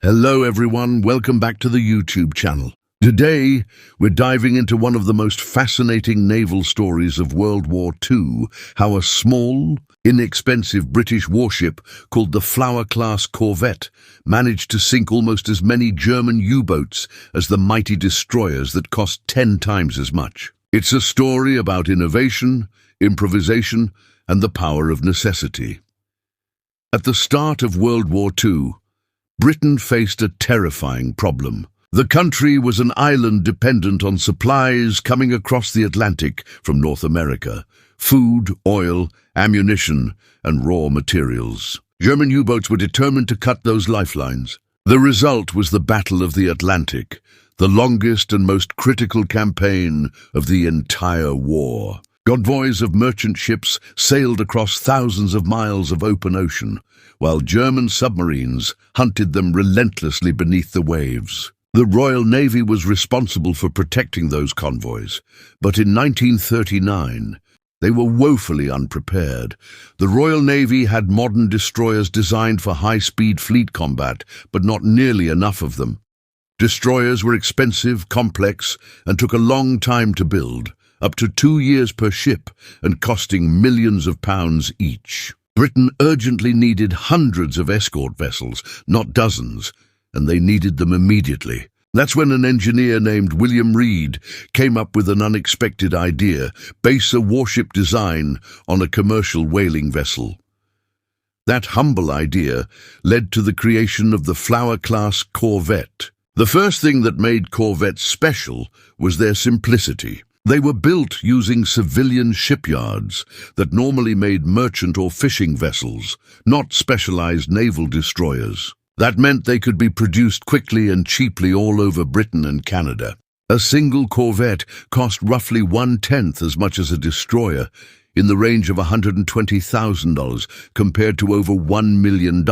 Hello everyone, welcome back to the YouTube channel. Today, we're diving into one of the most fascinating naval stories of World War II, how a small, inexpensive British warship called the Flower-class Corvette managed to sink almost as many German U-boats as the mighty destroyers that cost 10 times as much. It's a story about innovation, improvisation, and the power of necessity. At the start of World War II, Britain faced a terrifying problem. The country was an island dependent on supplies coming across the Atlantic from North America: food, oil, ammunition, and raw materials. German U-boats were determined to cut those lifelines. The result was the Battle of the Atlantic, the longest and most critical campaign of the entire war. Convoys of merchant ships sailed across thousands of miles of open ocean, while German submarines hunted them relentlessly beneath the waves. The Royal Navy was responsible for protecting those convoys, but in 1939, they were woefully unprepared. The Royal Navy had modern destroyers designed for high-speed fleet combat, but not nearly enough of them. Destroyers were expensive, complex, and took a long time to build, up to 2 years per ship, and costing millions of pounds each. Britain urgently needed hundreds of escort vessels, not dozens, and they needed them immediately. That's when an engineer named William Reed came up with an unexpected idea: base a warship design on a commercial whaling vessel. That humble idea led to the creation of the Flower-class Corvette. The first thing that made corvettes special was their simplicity. They were built using civilian shipyards that normally made merchant or fishing vessels, not specialized naval destroyers. That meant they could be produced quickly and cheaply all over Britain and Canada. A single corvette cost roughly 1/10 as much as a destroyer, in the range of $120,000, compared to over $1 million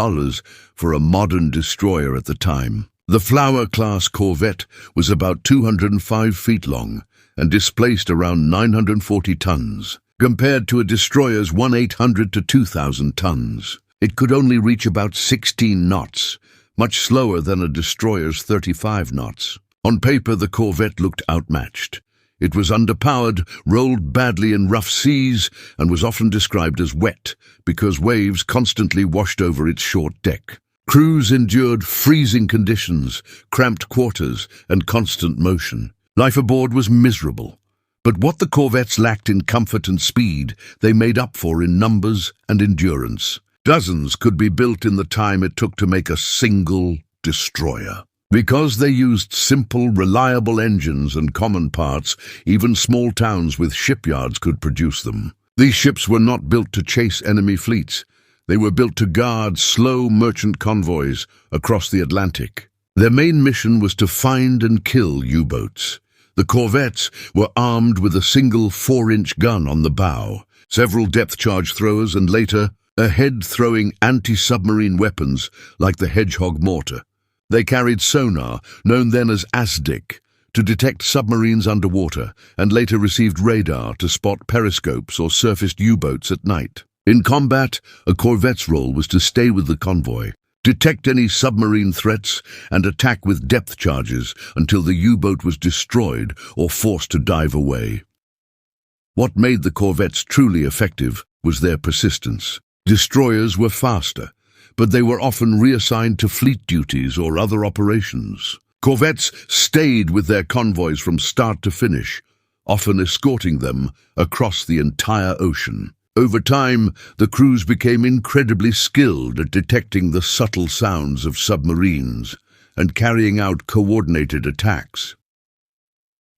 for a modern destroyer at the time. The Flower-class Corvette was about 205 feet long and displaced around 940 tons, compared to a destroyer's 1,800 to 2,000 tons. It could only reach about 16 knots, much slower than a destroyer's 35 knots. On paper, the Corvette looked outmatched. It was underpowered, rolled badly in rough seas, and was often described as wet because waves constantly washed over its short deck. Crews endured freezing conditions, cramped quarters, and constant motion. Life aboard was miserable, but what the corvettes lacked in comfort and speed, they made up for in numbers and endurance. Dozens could be built in the time it took to make a single destroyer. Because they used simple, reliable engines and common parts, even small towns with shipyards could produce them. These ships were not built to chase enemy fleets. They were built to guard slow merchant convoys across the Atlantic. Their main mission was to find and kill U-boats. The corvettes were armed with a single 4-inch gun on the bow, several depth-charge throwers, and later, ahead-throwing anti-submarine weapons like the Hedgehog mortar. They carried sonar, known then as ASDIC, to detect submarines underwater, and later received radar to spot periscopes or surfaced U-boats at night. In combat, a corvette's role was to stay with the convoy, detect any submarine threats, and attack with depth charges until the U-boat was destroyed or forced to dive away. What made the corvettes truly effective was their persistence. Destroyers were faster, but they were often reassigned to fleet duties or other operations. Corvettes stayed with their convoys from start to finish, often escorting them across the entire ocean. Over time, the crews became incredibly skilled at detecting the subtle sounds of submarines and carrying out coordinated attacks.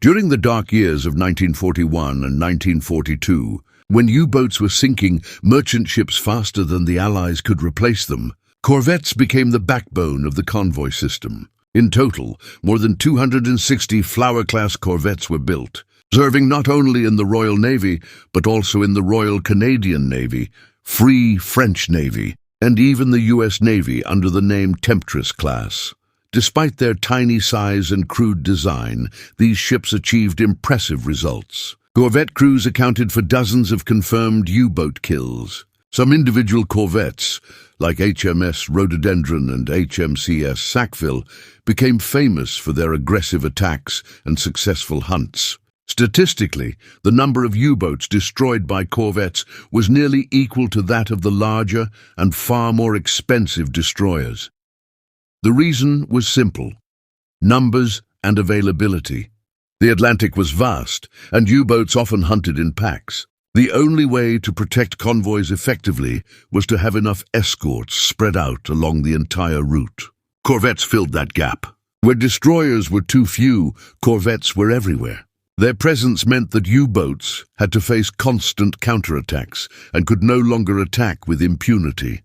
During the dark years of 1941 and 1942, when U-boats were sinking merchant ships faster than the Allies could replace them, corvettes became the backbone of the convoy system. In total, more than 260 Flower-class corvettes were built, serving not only in the Royal Navy, but also in the Royal Canadian Navy, Free French Navy, and even the U.S. Navy under the name Temptress class. Despite their tiny size and crude design, these ships achieved impressive results. Corvette crews accounted for dozens of confirmed U-boat kills. Some individual corvettes, like HMS Rhododendron and HMCS Sackville, became famous for their aggressive attacks and successful hunts. Statistically, the number of U-boats destroyed by corvettes was nearly equal to that of the larger and far more expensive destroyers. The reason was simple: numbers and availability. The Atlantic was vast, and U-boats often hunted in packs. The only way to protect convoys effectively was to have enough escorts spread out along the entire route. Corvettes filled that gap. Where destroyers were too few, corvettes were everywhere. Their presence meant that U-boats had to face constant counterattacks and could no longer attack with impunity.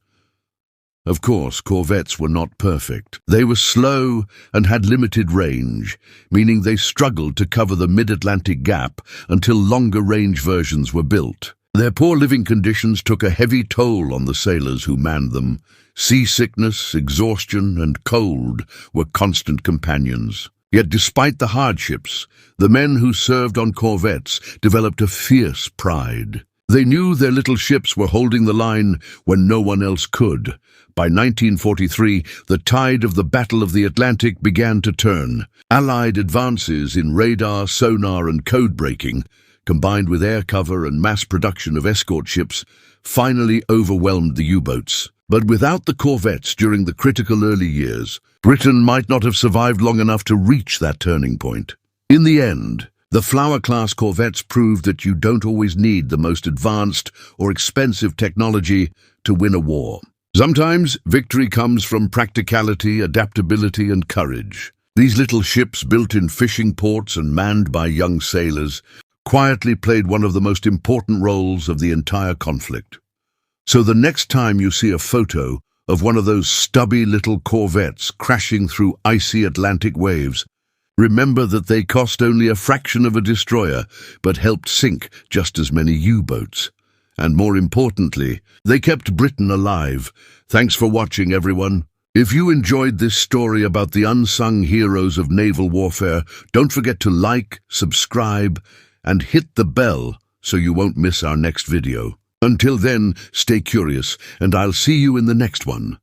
Of course, corvettes were not perfect. They were slow and had limited range, meaning they struggled to cover the mid-Atlantic gap until longer-range versions were built. Their poor living conditions took a heavy toll on the sailors who manned them. Seasickness, exhaustion, and cold were constant companions. Yet despite the hardships, the men who served on corvettes developed a fierce pride. They knew their little ships were holding the line when no one else could. By 1943, the tide of the Battle of the Atlantic began to turn. Allied advances in radar, sonar, and code-breaking, combined with air cover and mass production of escort ships, finally overwhelmed the U-boats. But without the corvettes during the critical early years, Britain might not have survived long enough to reach that turning point. In the end, the Flower-class Corvettes proved that you don't always need the most advanced or expensive technology to win a war. Sometimes victory comes from practicality, adaptability, and courage. These little ships, built in fishing ports and manned by young sailors, quietly played one of the most important roles of the entire conflict. So the next time you see a photo of one of those stubby little corvettes crashing through icy Atlantic waves, remember that they cost only a fraction of a destroyer, but helped sink just as many U-boats. And more importantly, they kept Britain alive. Thanks for watching, everyone. If you enjoyed this story about the unsung heroes of naval warfare, don't forget to like, subscribe, and hit the bell so you won't miss our next video. Until then, stay curious, and I'll see you in the next one.